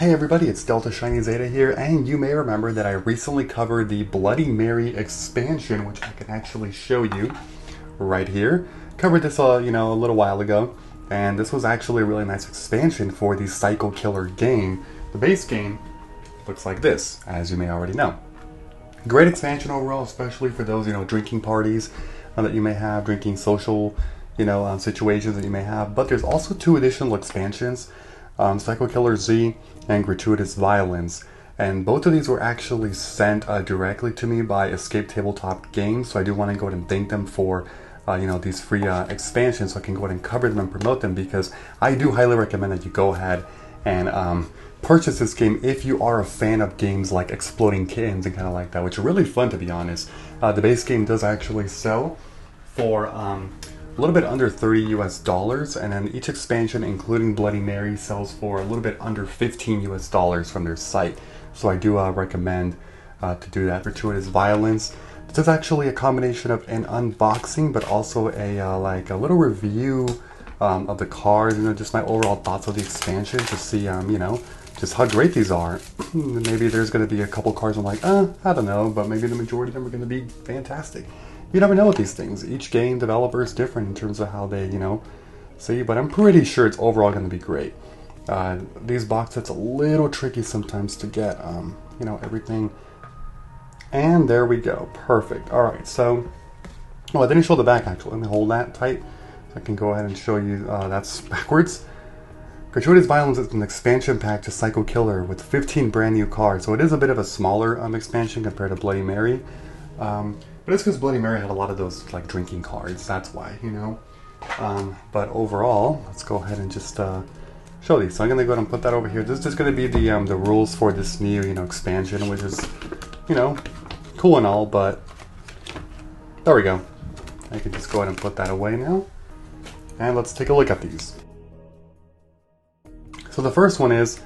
Hey everybody, it's Delta Shiny Zeta here, and you may remember that I recently covered the Bloody Mary expansion, which I can actually show you right here. Covered this a little while ago, and this was actually a really nice expansion for the Psycho Killer game. The base game looks like this, as you may already know. Great expansion overall, especially for those drinking parties that you may have, drinking social situations that you may have. But there's also two additional expansions. Psycho Killer Z and Gratuitous Violence, and both of these were actually sent directly to me by Escape Tabletop Games, so I do want to go ahead and thank them for these free expansions, so I can go ahead and cover them and promote them, because I do highly recommend that you go ahead and purchase this game if you are a fan of games like Exploding Kittens and kind of like that, which are really fun, to be honest. The base game does actually sell for a little bit under $30 US, and then each expansion, including Bloody Mary, sells for a little bit under $15 US from their site. So I do recommend to do that. Gratuitous Violence. This is actually a combination of an unboxing, but also a little review of the cards, just my overall thoughts of the expansion, to see just how great these are. Maybe there's going to be a couple cards I'm like, I don't know, but maybe the majority of them are going to be fantastic. You never know with these things. Each game developer is different in terms of how they, see, but I'm pretty sure it's overall going to be great. These box sets a little tricky sometimes to get, everything. And there we go. Perfect. All right, so, I didn't show the back actually. Let me hold that tight so I can go ahead and show you. That's backwards. Gratuitous Violence is an expansion pack to Psycho Killer with 15 brand new cards. So it is a bit of a smaller expansion compared to Bloody Mary. But it's because Bloody Mary had a lot of those drinking cards, that's why, But overall, let's go ahead and just show these. So I'm gonna go ahead and put that over here. This is just gonna be the rules for this new expansion, which is cool and all, but there we go. I can just go ahead and put that away now. And let's take a look at these. So the first one is,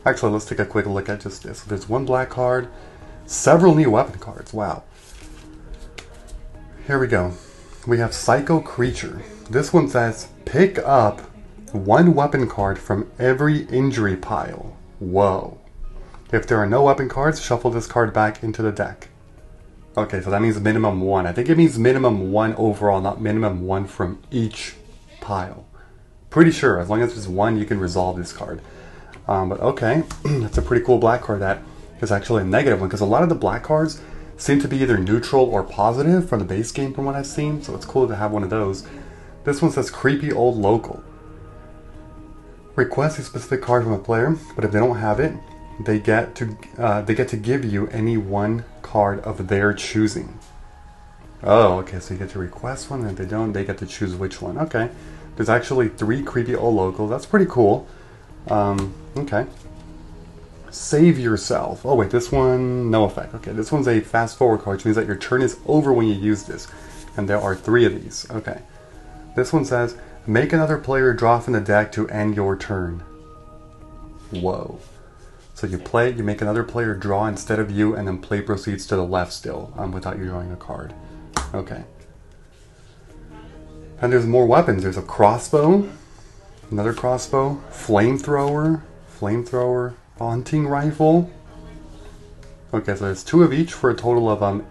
actually let's take a quick look at just this. So there's one black card, several new weapon cards, wow. Here we go. We have Psycho Creature. This one says, pick up one weapon card from every injury pile. Whoa. If there are no weapon cards, shuffle this card back into the deck. Okay, so that means minimum one. I think it means minimum one overall, not minimum one from each pile. Pretty sure, as long as there's one, you can resolve this card. But okay, that's a pretty cool black card that is actually a negative one, because a lot of the black cards seem to be either neutral or positive from the base game from what I've seen, so it's cool to have one of those. This one says Creepy Old Local. Request a specific card from a player, but if they don't have it, they get to give you any one card of their choosing. Oh, okay, so you get to request one, and if they don't, they get to choose which one. Okay, there's actually 3 Creepy Old Locals. That's pretty cool. Okay. Save yourself. Oh wait, this one, no effect. Okay, this one's a fast forward card, which means that your turn is over when you use this. And there are 3 of these. Okay. This one says, make another player draw from the deck to end your turn. Whoa. So you play, you make another player draw instead of you, and then play proceeds to the left still, without you drawing a card. Okay. And there's more weapons. There's a crossbow, another crossbow, flamethrower, hunting rifle. Okay, so there's 2 of each for a total of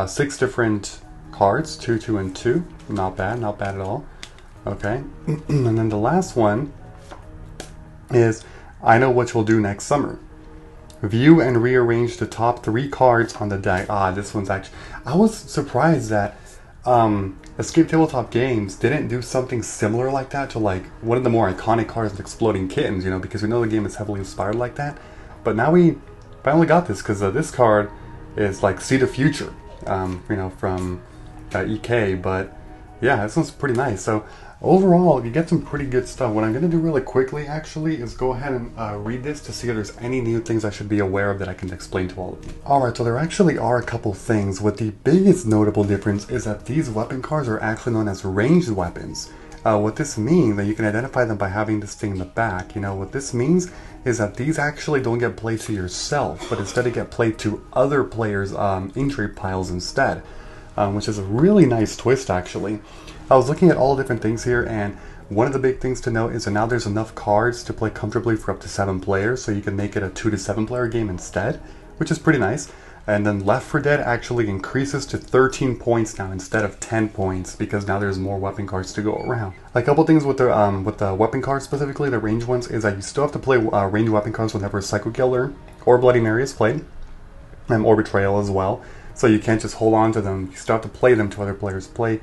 6 different cards. 2, 2, and 2. Not bad at all. Okay, and then the last one is I know what you'll do next summer. View and rearrange the top 3 cards on the deck. This one's actually, I was surprised that Escape Tabletop Games didn't do something similar like that to one of the more iconic cards of Exploding Kittens, because we know the game is heavily inspired like that. But now we finally got this, because this card is See the Future, from EK. But yeah, this one's pretty nice. So overall, you get some pretty good stuff. What I'm going to do really quickly, actually, is go ahead and read this to see if there's any new things I should be aware of that I can explain to all of you. Alright, so there actually are a couple things. What the biggest notable difference is that these weapon cards are actually known as ranged weapons. What this means, that you can identify them by having this thing in the back. What this means is that these actually don't get played to yourself, but instead they get played to other players' injury piles instead. Which is a really nice twist, actually. I was looking at all different things here, and One of the big things to note is that now there's enough cards to play comfortably for up to 7 players, so you can make it a 2 to 7 player game instead, which is pretty nice. And then Left 4 Dead actually increases to 13 points now instead of 10 points because now there's more weapon cards to go around. A couple things with the weapon cards, specifically the range ones, is that you still have to play range weapon cards whenever Psycho Killer or Bloody Mary is played, or Betrayal as well. So you can't just hold on to them. You still have to play them to other players' play.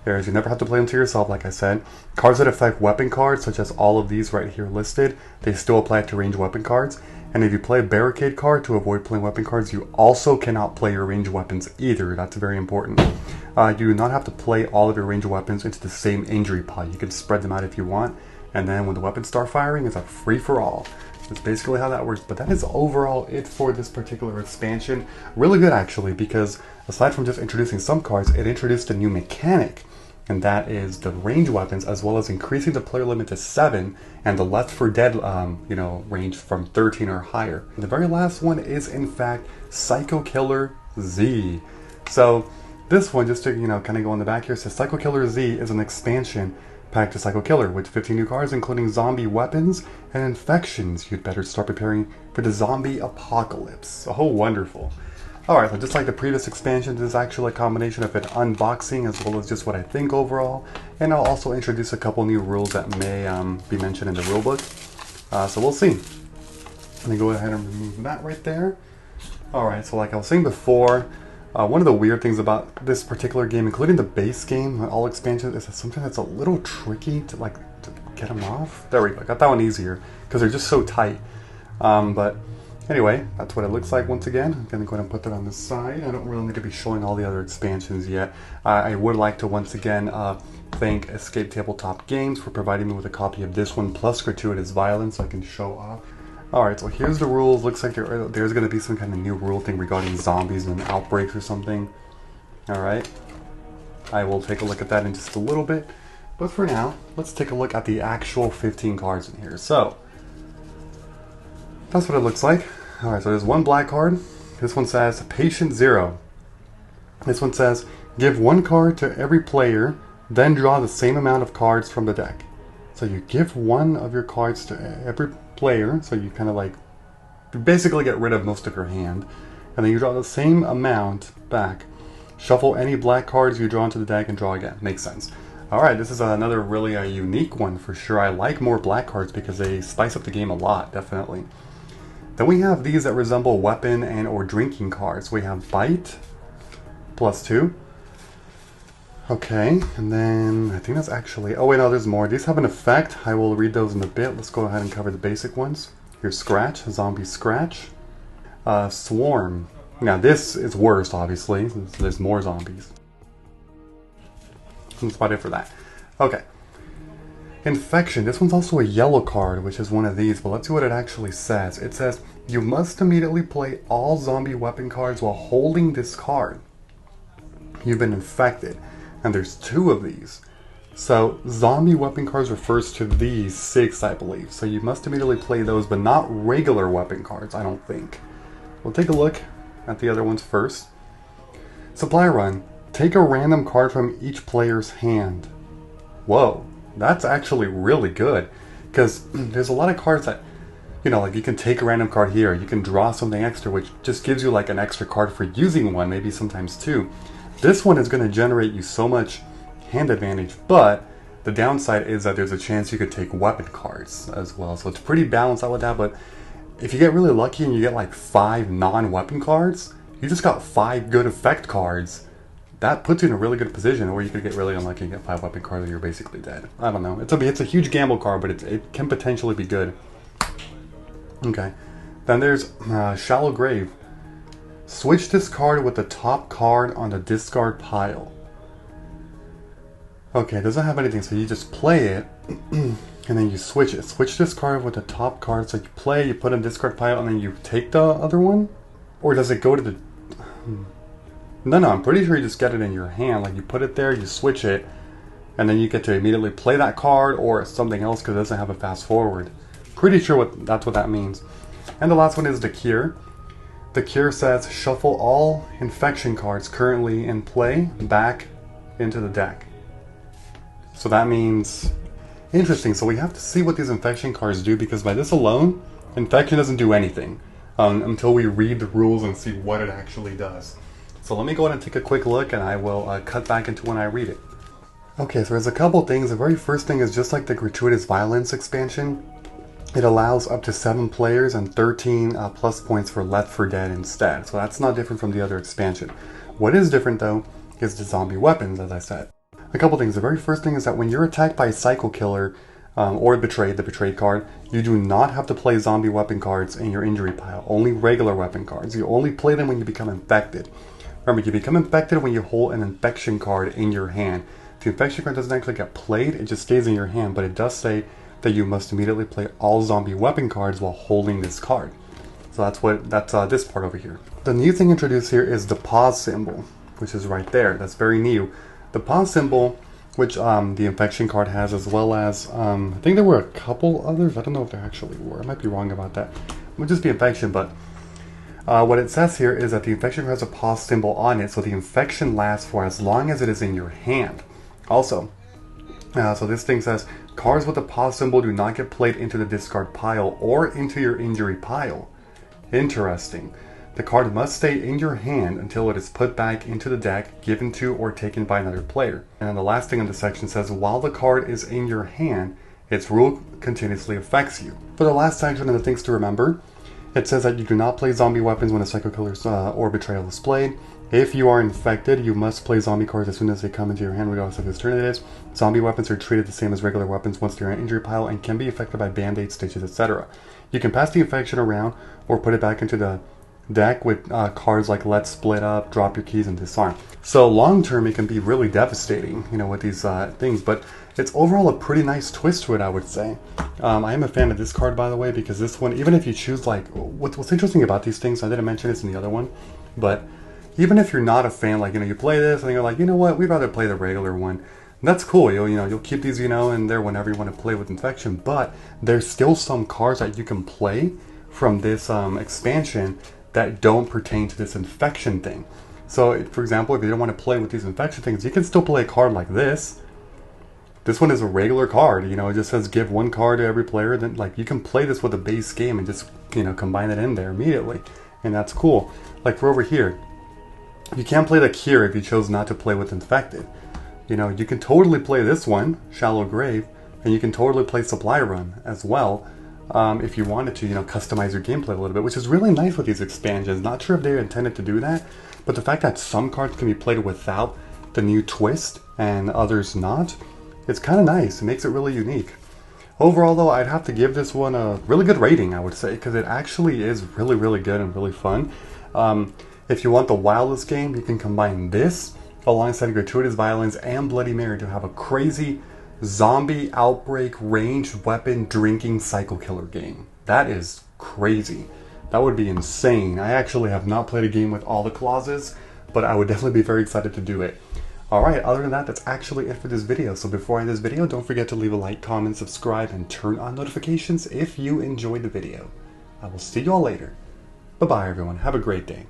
Whereas you never have to play them to yourself, like I said. Cards that affect weapon cards, such as all of these right here listed, they still apply to range weapon cards. And if you play a barricade card to avoid playing weapon cards, you also cannot play your range weapons either. That's very important. You do not have to play all of your range weapons into the same injury pot. You can spread them out if you want. And then when the weapons start firing, it's a free-for-all. That's basically how that works. But that is overall it for this particular expansion. Really good, actually, because aside from just introducing some cards, it introduced a new mechanic. And that is the range weapons, as well as increasing the player limit to 7 and the Left 4 Dead range from 13 or higher. And the very last one is in fact Psycho Killer Z. So this one, just to kind of go on the back here, says Psycho Killer Z is an expansion packed to Psycho Killer with 15 new cards, including zombie weapons and infections. You'd better start preparing for the zombie apocalypse. Oh, wonderful. Alright, so just like the previous expansion, this is actually a combination of an unboxing as well as just what I think overall. And I'll also introduce a couple new rules that may be mentioned in the rulebook. So we'll see. Let me go ahead and remove that right there. Alright, so like I was saying before, one of the weird things about this particular game, including the base game, all expansions, is that sometimes it's a little tricky to get them off. There we go, I got that one easier, because they're just so tight. But anyway, that's what it looks like once again. I'm going to go ahead and put that on the side. I don't really need to be showing all the other expansions yet. I would like to once again thank Escape Tabletop Games for providing me with a copy of this one plus Gratuitous Violence so I can show off. Alright, so here's the rules. Looks like there's going to be some kind of new rule thing regarding zombies and outbreaks or something. Alright. I will take a look at that in just a little bit. But for now, let's take a look at the actual 15 cards in here. So, that's what it looks like. Alright, so there's one black card. This one says Patient Zero. This one says give one card to every player, then draw the same amount of cards from the deck. So you give one of your cards to every player, so you kind of you basically get rid of most of your hand, and then you draw the same amount back. Shuffle any black cards you draw into the deck and draw again. Makes sense. Alright, this is another really unique one for sure. I like more black cards because they spice up the game a lot, definitely. Then we have these that resemble weapon and or drinking cards. We have Bite, +2. Okay, and then I think that's actually... Oh wait, no, there's more. These have an effect. I will read those in a bit. Let's go ahead and cover the basic ones. Here's Scratch, Zombie Scratch. Swarm. Now this is worse, obviously. There's more zombies. That's about it for that. Okay. Infection. This one's also a yellow card, which is one of these, but let's see what it actually says. It says, you must immediately play all zombie weapon cards while holding this card. You've been infected. And there's 2 of these. So, zombie weapon cards refers to these 6, I believe. So you must immediately play those, but not regular weapon cards, I don't think. We'll take a look at the other ones first. Supply Run. Take a random card from each player's hand. Whoa, that's actually really good. Because there's a lot of cards that, like you can take a random card here, you can draw something extra, which just gives you an extra card for using one, maybe sometimes 2. This one is going to generate you so much hand advantage, but the downside is that there's a chance you could take weapon cards as well. So it's pretty balanced out with that, but if you get really lucky and you get 5 non-weapon cards, you just got 5 good effect cards. That puts you in a really good position, or you could get really unlucky and get 5 weapon cards and you're basically dead. I don't know. It's a huge gamble card, but it can potentially be good. Okay. Then there's Shallow Grave. Switch this card with the top card on the discard pile. Okay, it doesn't have anything, so you just play it, and then you switch it. Switch this card with the top card, so you play, you put in discard pile, and then you take the other one? Or does it go to the... No, I'm pretty sure you just get it in your hand. You put it there, you switch it, and then you get to immediately play that card, or something else, because it doesn't have a fast forward. Pretty sure that's what that means. And the last one is the Cure. The Cure says, shuffle all infection cards currently in play back into the deck. So that means Interesting, so we have to see what these infection cards do, because by this alone, infection doesn't do anything until we read the rules and see what it actually does. So let me go ahead and take a quick look, and I will cut back into when I read it. Okay, so there's a couple things. The very first thing is just like the Gratuitous Violence expansion. It allows up to 7 players and 13 plus points for Left 4 Dead instead. So that's not different from the other expansion. What is different though is the zombie weapons, as I said. A couple things. The very first thing is that when you're attacked by a Psycho Killer or Betrayed, the Betrayed card, you do not have to play zombie weapon cards in your injury pile. Only regular weapon cards. You only play them when you become infected. Remember, you become infected when you hold an infection card in your hand. The infection card doesn't actually get played, it just stays in your hand, but it does say that you must immediately play all zombie weapon cards while holding this card. So that's this part over here. The new thing introduced here is the pause symbol, which is right there. That's very new. The pause symbol, which the infection card has, as well as I think there were a couple others. I don't know if there actually were. I might be wrong about that. It would just be infection, but what it says here is that the infection card has a pause symbol on it, so the infection lasts for as long as it is in your hand. Also, so this thing says, cards with a pause symbol do not get played into the discard pile or into your injury pile. Interesting. The card must stay in your hand until it is put back into the deck, given to or taken by another player. And then the last thing in the section says, while the card is in your hand, its rule continuously affects you. For the last section of the things to remember, it says that you do not play zombie weapons when a Psycho Killer or Betrayal is played. If you are infected, you must play zombie cards as soon as they come into your hand, regardless of whose turn it is. Zombie weapons are treated the same as regular weapons once they're in an injury pile and can be affected by band-aids, stitches, etc. You can pass the infection around or put it back into the deck with cards like Let's Split Up, Drop Your Keys, and Disarm. So long term, it can be really devastating, you know, with these things, but it's overall a pretty nice twist to it, I would say. I am a fan of this card, by the way, because this one, even if you choose, like, what's interesting about these things, I didn't mention this in the other one, but even if you're not a fan, like, you know, you play this and you're like, you know what, we'd rather play the regular one. That's cool, you'll keep these, in there whenever you want to play with infection, but there's still some cards that you can play from this expansion that don't pertain to this infection thing. So, for example, if you don't want to play with these infection things, you can still play a card like this. This one is a regular card, it just says give 1 card to every player. Then, like, you can play this with a base game and just, combine it in there immediately. And that's cool. Like, for over here, you can't play the Cure if you chose not to play with infected. You can totally play this one, Shallow Grave, and you can totally play Supply Run as well. If you wanted to, customize your gameplay a little bit, which is really nice with these expansions. Not sure if they're intended to do that, but the fact that some cards can be played without the new twist and others not, it's kind of nice. It makes it really unique. Overall, though, I'd have to give this one a really good rating, I would say, because it actually is really, really good and really fun. If you want the wildest game, you can combine this alongside Gratuitous Violence and Bloody Mary to have a crazy zombie outbreak ranged weapon drinking Psycho Killer game. That is crazy. That would be insane. I actually have not played a game with all the clauses, but I would definitely be very excited to do it. Alright, other than that, that's actually it for this video. So before I end this video, don't forget to leave a like, comment, subscribe, and turn on notifications if you enjoyed the video. I will see you all later. Bye-bye, everyone. Have a great day.